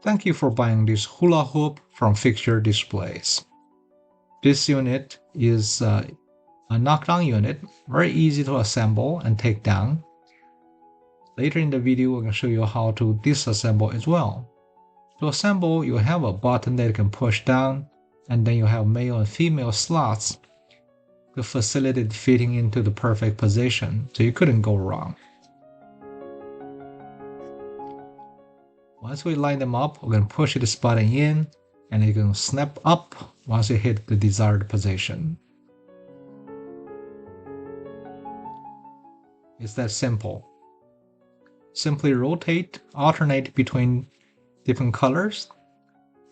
Thank you for buying this hula hoop from Fixture Displays. This unit is a knockdown unit, very easy to assemble and take down. Later in the video, I'm going to show you how to disassemble as well. To assemble, you have a button that you can push down, and then you have male and female slots to facilitate fitting into the perfect position, so you couldn't go wrong. Once we line them up, we're going to push this button in, and you can snap up once you hit the desired position. It's that simple. Simply rotate, alternate between different colors,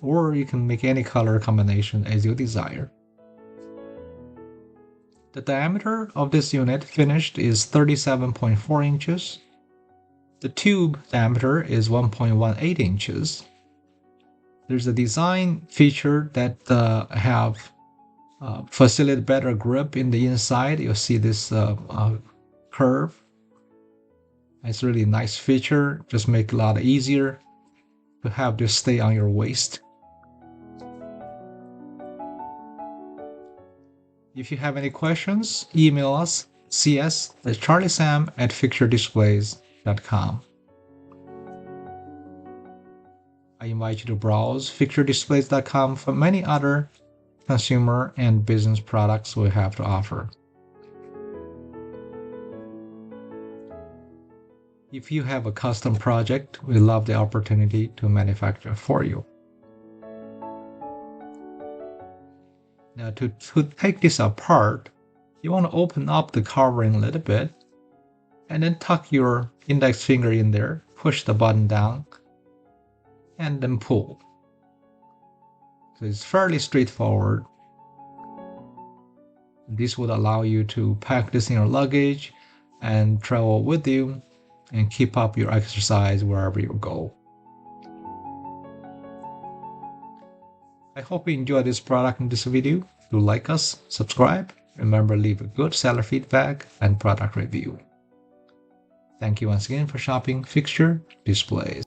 or you can make any color combination as you desire. The diameter of this unit finished is 37.4 inches. The tube diameter is 1.18 inches. There's a design feature that have facilitate better grip in the inside. You'll see this curve. It's really a nice feature. Just make it a lot easier to have this stay on your waist. If you have any questions, email us cs@charliesam@fixturedisplays.com. I invite you to browse fixturedisplays.com for many other consumer and business products we have to offer. If you have a custom project, we love the opportunity to manufacture for you. Now to take this apart, you want to open up the covering a little bit and then tuck your index finger in there, push the button down, and then pull. So it's fairly straightforward. This would allow you to pack this in your luggage and travel with you and keep up your exercise wherever you go. I hope you enjoyed this product in this video. Do like us, subscribe, remember leave a good seller feedback and product review. Thank you once again for shopping Fixture Displays.